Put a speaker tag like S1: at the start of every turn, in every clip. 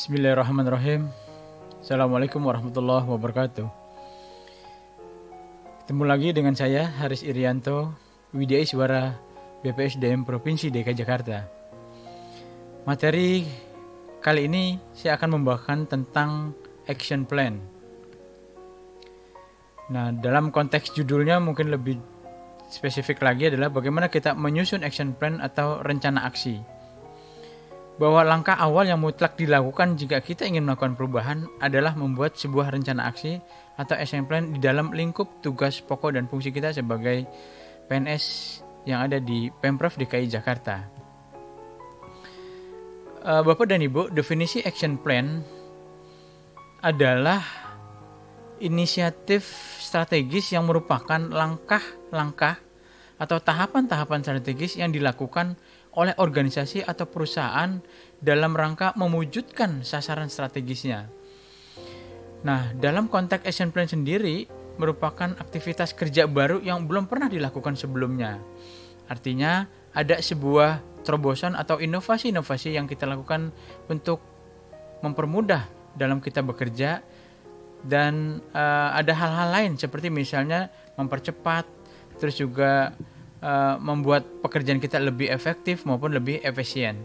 S1: Bismillahirrahmanirrahim. Assalamualaikum warahmatullahi wabarakatuh. Ketemu lagi dengan saya Haris Irianto, Widya Iswara, BPSDM Provinsi DKI Jakarta. Materi kali ini saya akan membawakan tentang action plan. Nah, dalam konteks judulnya mungkin lebih spesifik lagi adalah bagaimana kita menyusun action plan atau rencana aksi. Bahwa langkah awal yang mutlak dilakukan jika kita ingin melakukan perubahan adalah membuat sebuah rencana aksi atau action plan di dalam lingkup tugas pokok dan fungsi kita sebagai PNS yang ada di Pemprov DKI Jakarta. Bapak dan Ibu, definisi action plan adalah inisiatif strategis yang merupakan langkah-langkah atau tahapan-tahapan strategis yang dilakukan oleh organisasi atau perusahaan dalam rangka mewujudkan sasaran strategisnya. Nah, dalam konteks action plan sendiri merupakan aktivitas kerja baru yang belum pernah dilakukan sebelumnya. Artinya ada sebuah terobosan atau inovasi-inovasi yang kita lakukan untuk mempermudah dalam kita bekerja, dan ada hal-hal lain seperti misalnya mempercepat, terus juga membuat pekerjaan kita lebih efektif maupun lebih efisien.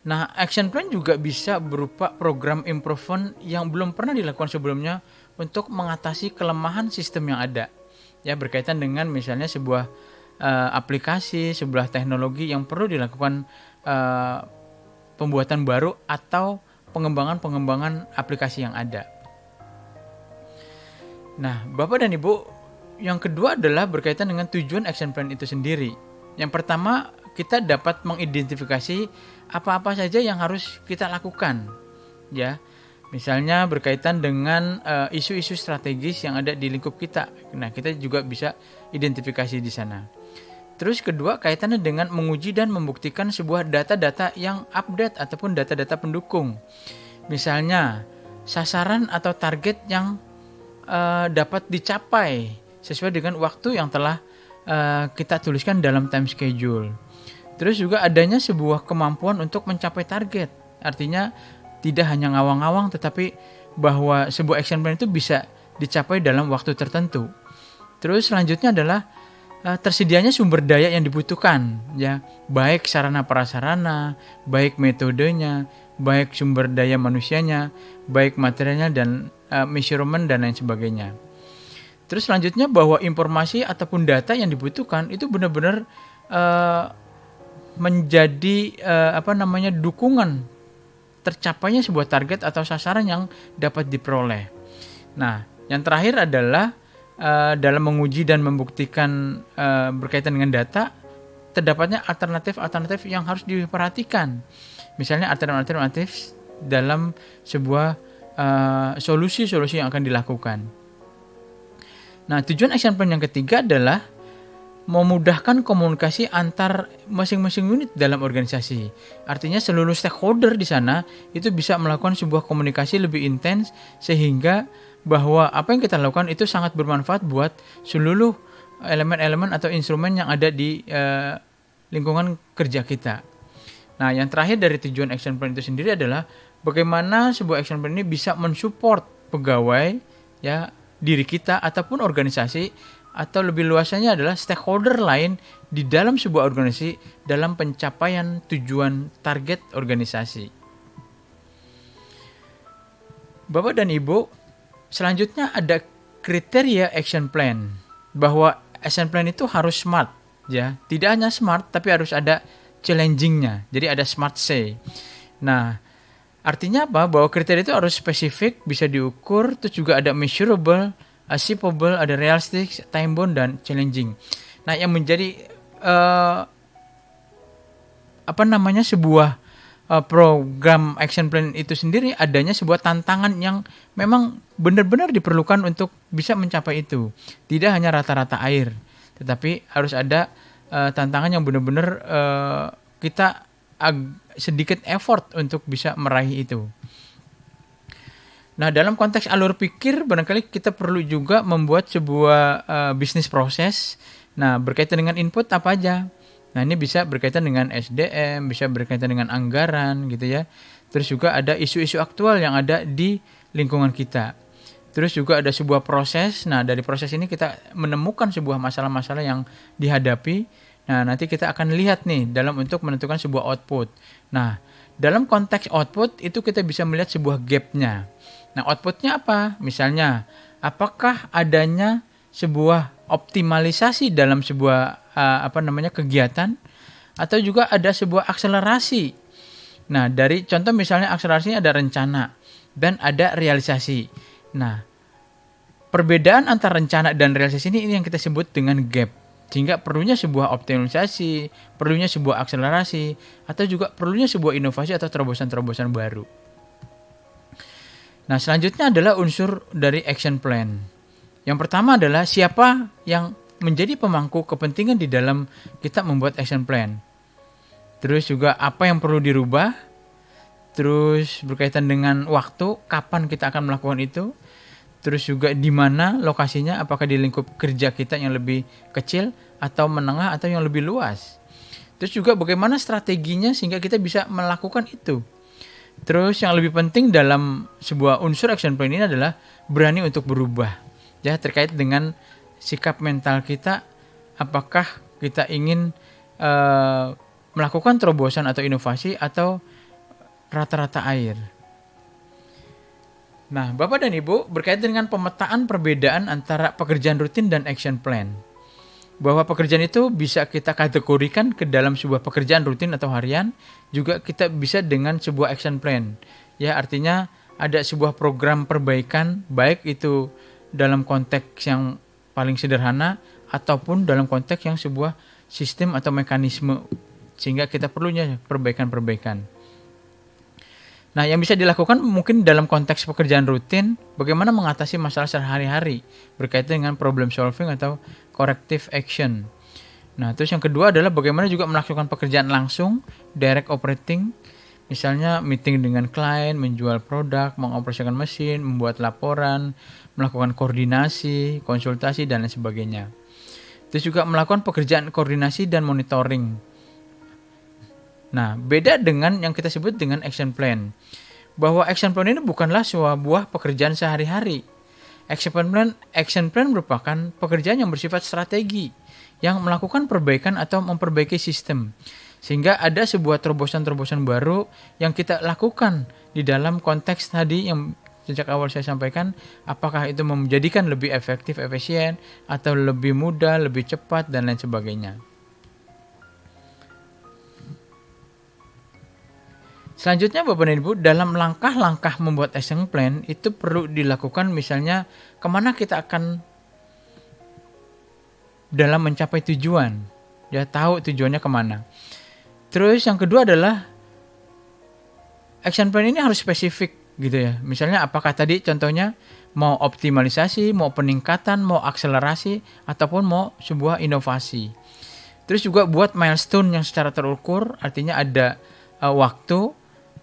S1: Nah, action plan juga bisa berupa program improvement yang belum pernah dilakukan sebelumnya untuk mengatasi kelemahan sistem yang ada. Ya, berkaitan dengan misalnya sebuah aplikasi, sebuah teknologi yang perlu dilakukan pembuatan baru atau pengembangan aplikasi yang ada. Nah, Bapak dan Ibu, yang kedua adalah berkaitan dengan tujuan action plan itu sendiri. Yang pertama, kita dapat mengidentifikasi apa-apa saja yang harus kita lakukan. Ya, misalnya berkaitan dengan isu-isu strategis yang ada di lingkup kita. Nah, kita juga bisa identifikasi di sana. Terus kedua, kaitannya dengan menguji dan membuktikan sebuah data-data yang update ataupun data-data pendukung. Misalnya, sasaran atau target yang dapat dicapai sesuai dengan waktu yang telah kita tuliskan dalam time schedule. Terus juga adanya sebuah kemampuan untuk mencapai target. Artinya tidak hanya ngawang-ngawang, tetapi bahwa sebuah action plan itu bisa dicapai dalam waktu tertentu. Terus selanjutnya adalah tersedianya sumber daya yang dibutuhkan, ya, baik sarana prasarana, baik metodenya, baik sumber daya manusianya, baik materialnya dan measurement dan lain sebagainya. Terus selanjutnya bahwa informasi ataupun data yang dibutuhkan itu benar-benar menjadi dukungan tercapainya sebuah target atau sasaran yang dapat diperoleh. Nah, yang terakhir adalah dalam menguji dan membuktikan berkaitan dengan data, terdapatnya alternatif-alternatif yang harus diperhatikan. Misalnya alternatif dalam sebuah solusi-solusi yang akan dilakukan. Nah, tujuan action plan yang ketiga adalah memudahkan komunikasi antar masing-masing unit dalam organisasi. Artinya seluruh stakeholder di sana itu bisa melakukan sebuah komunikasi lebih intens sehingga bahwa apa yang kita lakukan itu sangat bermanfaat buat seluruh elemen-elemen atau instrumen yang ada di lingkungan kerja kita. Nah, yang terakhir dari tujuan action plan itu sendiri adalah bagaimana sebuah action plan ini bisa mensupport pegawai, ya, diri kita ataupun organisasi, atau lebih luasnya adalah stakeholder lain di dalam sebuah organisasi dalam pencapaian tujuan target organisasi. Bapak dan Ibu, selanjutnya ada kriteria action plan, bahwa action plan itu harus smart, ya, tidak hanya smart tapi harus ada challenging-nya. Jadi ada smart say. Nah, artinya apa? Bahwa kriteria itu harus spesifik, bisa diukur, terus juga ada measurable, achievable, ada realistic, time bound, dan challenging. Nah, yang menjadi sebuah program action plan itu sendiri adanya sebuah tantangan yang memang benar-benar diperlukan untuk bisa mencapai itu. Tidak hanya rata-rata air, tetapi harus ada tantangan yang benar-benar kita sedikit effort untuk bisa meraih itu. Nah, dalam konteks alur pikir barangkali kita perlu juga membuat sebuah bisnis proses. Nah, berkaitan dengan input apa aja? Nah, ini bisa berkaitan dengan SDM, bisa berkaitan dengan anggaran gitu ya. Terus juga ada isu-isu aktual yang ada di lingkungan kita. Terus juga ada sebuah proses. Nah, dari proses ini kita menemukan sebuah masalah-masalah yang dihadapi. Nah, nanti kita akan lihat nih dalam untuk menentukan sebuah output. Nah, dalam konteks output itu kita bisa melihat sebuah gap-nya. Nah, outputnya apa? Misalnya, apakah adanya sebuah optimalisasi dalam sebuah kegiatan, atau juga ada sebuah akselerasi. Nah, dari contoh misalnya akselerasi ada rencana dan ada realisasi. Nah, perbedaan antara rencana dan realisasi ini yang kita sebut dengan gap. Sehingga perlunya sebuah optimalisasi, perlunya sebuah akselerasi, atau juga perlunya sebuah inovasi atau terobosan-terobosan baru. Nah, selanjutnya adalah unsur dari action plan. Yang pertama adalah siapa yang menjadi pemangku kepentingan di dalam kita membuat action plan. Terus juga apa yang perlu dirubah. Terus berkaitan dengan waktu, kapan kita akan melakukan itu. Terus juga di mana lokasinya, apakah di lingkup kerja kita yang lebih kecil atau menengah atau yang lebih luas. Terus juga bagaimana strateginya sehingga kita bisa melakukan itu. Terus yang lebih penting dalam sebuah unsur action plan ini adalah berani untuk berubah. Ya, terkait dengan sikap mental kita, apakah kita ingin melakukan terobosan atau inovasi atau rata-rata air. Nah, Bapak dan Ibu, berkaitan dengan pemetaan perbedaan antara pekerjaan rutin dan action plan. Bahwa pekerjaan itu bisa kita kategorikan ke dalam sebuah pekerjaan rutin atau harian, juga kita bisa dengan sebuah action plan. Ya, artinya ada sebuah program perbaikan, baik itu dalam konteks yang paling sederhana ataupun dalam konteks yang sebuah sistem atau mekanisme, sehingga kita perlunya perbaikan-perbaikan. Nah, yang bisa dilakukan mungkin dalam konteks pekerjaan rutin, bagaimana mengatasi masalah sehari-hari berkaitan dengan problem solving atau corrective action. Nah, terus yang kedua adalah bagaimana juga melakukan pekerjaan langsung, direct operating, misalnya meeting dengan klien, menjual produk, mengoperasikan mesin, membuat laporan, melakukan koordinasi, konsultasi, dan lain sebagainya. Terus juga melakukan pekerjaan koordinasi dan monitoring. Nah, beda dengan yang kita sebut dengan action plan. Bahwa action plan ini bukanlah sebuah pekerjaan sehari-hari. Action plan merupakan pekerjaan yang bersifat strategi, yang melakukan perbaikan atau memperbaiki sistem. Sehingga ada sebuah terobosan-terobosan baru yang kita lakukan di dalam konteks tadi yang sejak awal saya sampaikan, apakah itu menjadikan lebih efektif, efisien, atau lebih mudah, lebih cepat, dan lain sebagainya. Selanjutnya Bapak dan Ibu, dalam langkah-langkah membuat action plan itu perlu dilakukan misalnya kemana kita akan dalam mencapai tujuan. Ya, tahu tujuannya kemana. Terus yang kedua adalah action plan ini harus spesifik gitu ya. Misalnya apakah tadi contohnya mau optimalisasi, mau peningkatan, mau akselerasi, ataupun mau sebuah inovasi. Terus juga buat milestone yang secara terukur, artinya ada waktu.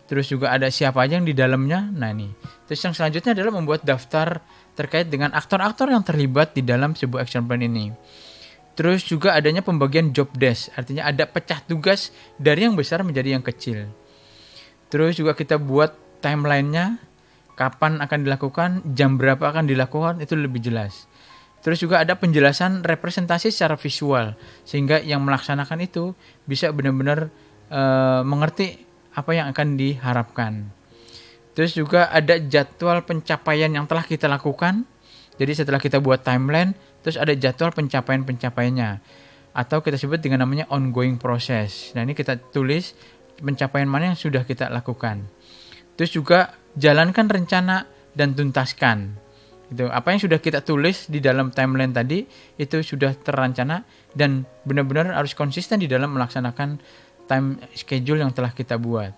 S1: Terus juga ada siapa aja yang di dalamnya. Nah ini. Terus yang selanjutnya adalah membuat daftar terkait dengan aktor-aktor yang terlibat di dalam sebuah action plan ini. Terus juga adanya pembagian job desk. Artinya ada pecah tugas dari yang besar menjadi yang kecil. Terus juga kita buat timeline-nya. Kapan akan dilakukan, jam berapa akan dilakukan, itu lebih jelas. Terus juga ada penjelasan representasi secara visual. Sehingga yang melaksanakan itu bisa benar-benar mengerti apa yang akan diharapkan. Terus juga ada jadwal pencapaian yang telah kita lakukan. Jadi setelah kita buat timeline, terus ada jadwal pencapaian-pencapaiannya. Atau kita sebut dengan namanya ongoing process. Nah ini kita tulis pencapaian mana yang sudah kita lakukan. Terus juga jalankan rencana dan tuntaskan. Itu apa yang sudah kita tulis di dalam timeline tadi itu sudah terancana dan benar-benar harus konsisten di dalam melaksanakan time schedule yang telah kita buat.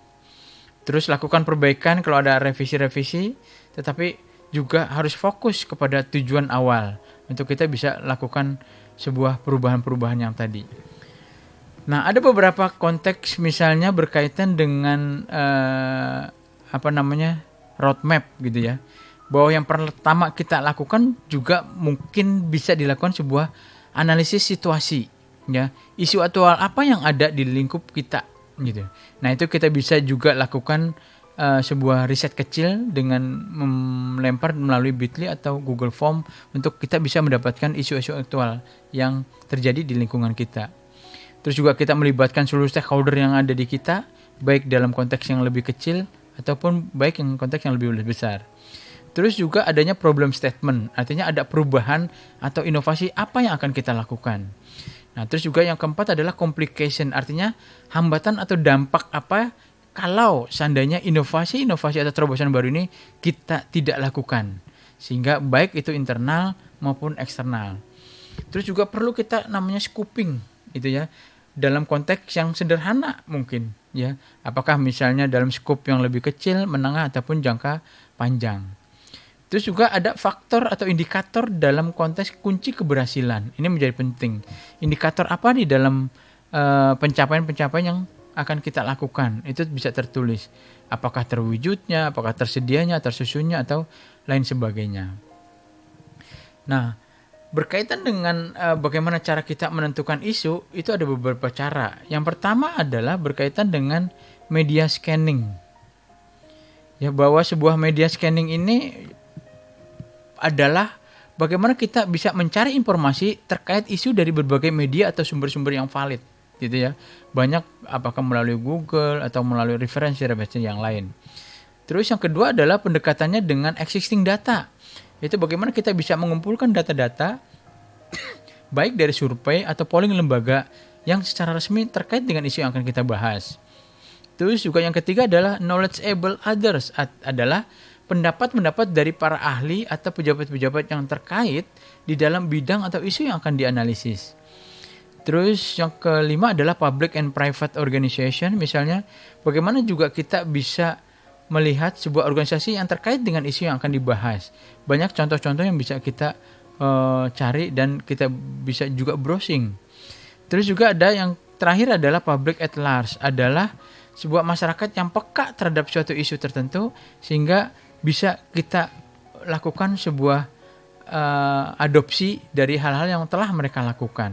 S1: Terus lakukan perbaikan kalau ada revisi-revisi, tetapi juga harus fokus kepada tujuan awal untuk kita bisa lakukan sebuah perubahan-perubahan yang tadi. Nah, ada beberapa konteks misalnya berkaitan dengan roadmap gitu ya. Bahwa yang pertama kita lakukan juga mungkin bisa dilakukan sebuah analisis situasi. Ya, isu aktual apa yang ada di lingkup kita gitu. Nah, itu kita bisa juga lakukan sebuah riset kecil dengan melempar melalui Bitly atau Google Form untuk kita bisa mendapatkan isu-isu aktual yang terjadi di lingkungan kita. Terus juga kita melibatkan seluruh stakeholder yang ada di kita, baik dalam konteks yang lebih kecil ataupun baik yang konteks yang lebih besar. Terus juga adanya problem statement, artinya ada perubahan atau inovasi apa yang akan kita lakukan. Nah, terus juga yang keempat adalah complication, artinya hambatan atau dampak apa kalau seandainya inovasi-inovasi atau terobosan baru ini kita tidak lakukan. Sehingga baik itu internal maupun eksternal. Terus juga perlu kita namanya scoping, itu ya, dalam konteks yang sederhana mungkin, ya. Apakah misalnya dalam skop yang lebih kecil, menengah ataupun jangka panjang. Terus juga ada faktor atau indikator dalam konteks kunci keberhasilan. Ini menjadi penting. Indikator apa di dalam pencapaian-pencapaian yang akan kita lakukan. Itu bisa tertulis. Apakah terwujudnya, apakah tersedianya, tersusunnya, atau lain sebagainya. Nah, berkaitan dengan bagaimana cara kita menentukan isu, itu ada beberapa cara. Yang pertama adalah berkaitan dengan media scanning. Ya, bahwa sebuah media scanning ini adalah bagaimana kita bisa mencari informasi terkait isu dari berbagai media atau sumber-sumber yang valid, gitu ya. Banyak apakah melalui Google atau melalui referensi yang lain. Terus yang kedua adalah pendekatannya dengan existing data. Itu bagaimana kita bisa mengumpulkan data-data baik dari survei atau polling lembaga yang secara resmi terkait dengan isu yang akan kita bahas. Terus juga yang ketiga adalah knowledgeable others, adalah pendapat-pendapat dari para ahli atau pejabat-pejabat yang terkait di dalam bidang atau isu yang akan dianalisis. Terus yang kelima adalah public and private organization, misalnya bagaimana juga kita bisa melihat sebuah organisasi yang terkait dengan isu yang akan dibahas. Banyak contoh-contoh yang bisa kita cari dan kita bisa juga browsing. Terus juga ada yang terakhir adalah public at large, adalah sebuah masyarakat yang peka terhadap suatu isu tertentu sehingga bisa kita lakukan sebuah adopsi dari hal-hal yang telah mereka lakukan.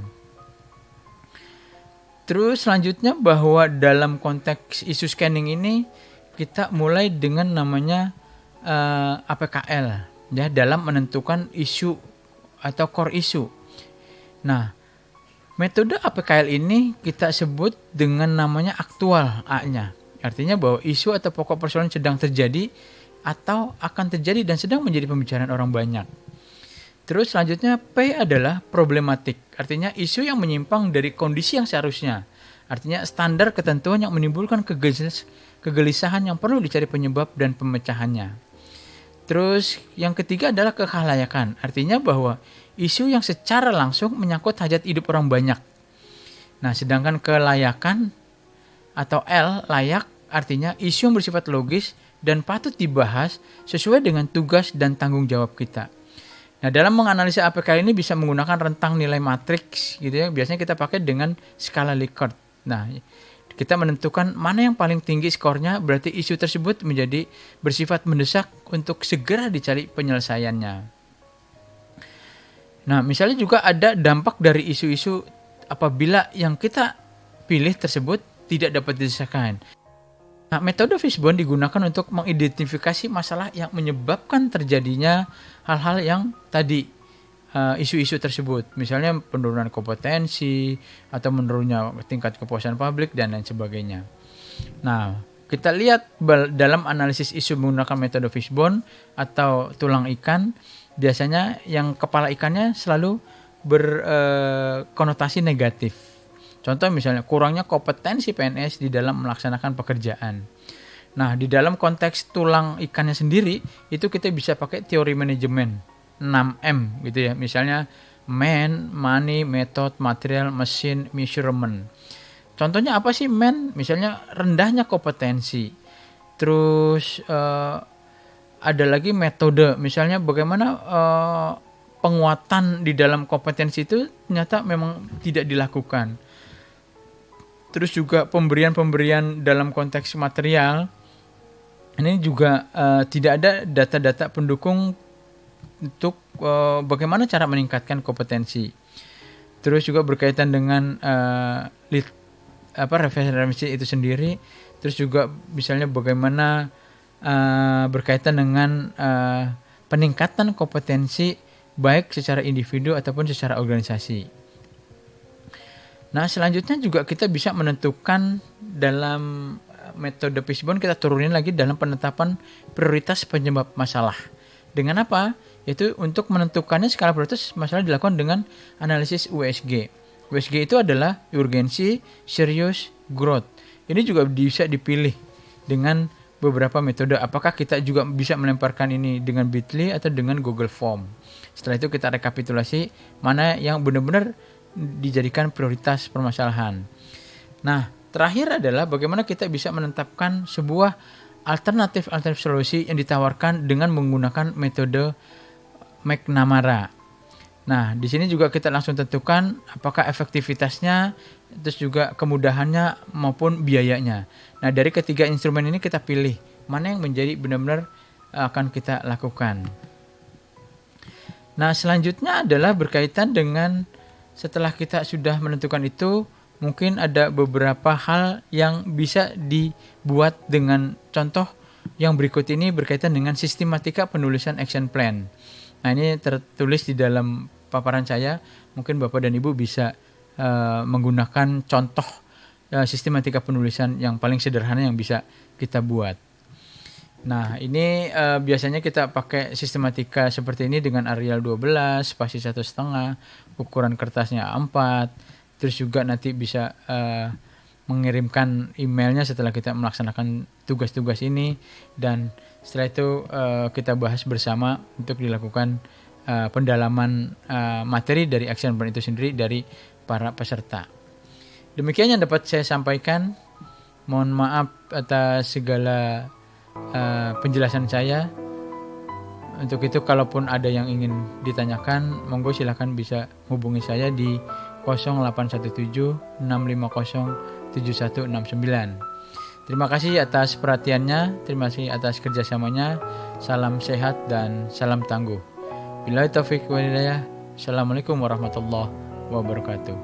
S1: Terus selanjutnya bahwa dalam konteks isu scanning ini kita mulai dengan namanya APKL, ya, dalam menentukan isu atau core issue. Nah, metode APKL ini kita sebut dengan namanya aktual A-nya. Artinya bahwa isu atau pokok persoalan sedang terjadi atau akan terjadi dan sedang menjadi pembicaraan orang banyak. Terus selanjutnya P adalah problematik. Artinya isu yang menyimpang dari kondisi yang seharusnya. Artinya standar ketentuan yang menimbulkan kegelisahan yang perlu dicari penyebab dan pemecahannya. Terus yang ketiga adalah kekhalayakan. Artinya bahwa isu yang secara langsung menyangkut hajat hidup orang banyak. Nah, sedangkan kelayakan atau L, layak, artinya isu yang bersifat logis dan patut dibahas sesuai dengan tugas dan tanggung jawab kita. Nah, dalam menganalisa APK ini bisa menggunakan rentang nilai matriks, gitu ya. Biasanya kita pakai dengan skala Likert. Nah, kita menentukan mana yang paling tinggi skornya, berarti isu tersebut menjadi bersifat mendesak untuk segera dicari penyelesaiannya. Nah, misalnya juga ada dampak dari isu-isu apabila yang kita pilih tersebut tidak dapat diselesaikan. Nah, metode Fishbone digunakan untuk mengidentifikasi masalah yang menyebabkan terjadinya hal-hal yang tadi, isu-isu tersebut. Misalnya penurunan kompetensi, atau menurunnya tingkat kepuasan publik, dan lain sebagainya. Nah, kita lihat dalam analisis isu menggunakan metode Fishbone atau tulang ikan, biasanya yang kepala ikannya selalu berkonotasi negatif. Contoh misalnya kurangnya kompetensi PNS di dalam melaksanakan pekerjaan. Nah, di dalam konteks tulang ikannya sendiri itu kita bisa pakai teori manajemen 6M gitu ya. Misalnya man, money, method, material, machine, measurement. Contohnya apa sih man? Misalnya rendahnya kompetensi. Terus ada lagi metode, misalnya bagaimana penguatan di dalam kompetensi itu ternyata memang tidak dilakukan. Terus juga pemberian dalam konteks material, ini juga tidak ada data-data pendukung untuk bagaimana cara meningkatkan kompetensi. Terus juga berkaitan dengan referensi itu sendiri. Terus juga misalnya bagaimana berkaitan dengan peningkatan kompetensi baik secara individu ataupun secara organisasi. Nah, selanjutnya juga kita bisa menentukan dalam metode Fishbone, kita turunin lagi dalam penetapan prioritas penyebab masalah. Dengan apa? Yaitu untuk menentukannya skala prioritas masalah dilakukan dengan analisis USG. USG itu adalah urgensi, serious, growth. Ini juga bisa dipilih dengan beberapa metode. Apakah kita juga bisa melemparkan ini dengan Bitly atau dengan Google Form. Setelah itu kita rekapitulasi mana yang benar-benar dijadikan prioritas permasalahan. Nah, terakhir adalah bagaimana kita bisa menetapkan sebuah alternatif solusi yang ditawarkan dengan menggunakan metode McNamara. Nah, di sini juga kita langsung tentukan apakah efektivitasnya, terus juga kemudahannya maupun biayanya. Nah, dari ketiga instrumen ini kita pilih mana yang menjadi benar-benar akan kita lakukan. Nah, selanjutnya adalah berkaitan dengan setelah kita sudah menentukan itu, mungkin ada beberapa hal yang bisa dibuat dengan contoh yang berikut ini berkaitan dengan sistematika penulisan action plan. Nah, ini tertulis di dalam paparan saya. Mungkin Bapak dan Ibu bisa menggunakan contoh sistematika penulisan yang paling sederhana yang bisa kita buat. Nah, ini biasanya kita pakai sistematika seperti ini dengan Arial 12, spasi 1,5, ukuran kertasnya A4, terus juga nanti bisa mengirimkan emailnya setelah kita melaksanakan tugas-tugas ini, dan setelah itu kita bahas bersama untuk dilakukan pendalaman materi dari action plan itu sendiri dari para peserta. Demikian yang dapat saya sampaikan. Mohon maaf atas segala penjelasan saya. Untuk itu kalaupun ada yang ingin ditanyakan, monggo silahkan bisa hubungi saya di 0817 650 7169. Terima kasih atas perhatiannya, terima kasih atas kerjasamanya. Salam sehat dan salam tangguh. Billahi taufiq wal hidayah. Assalamualaikum warahmatullahi wabarakatuh.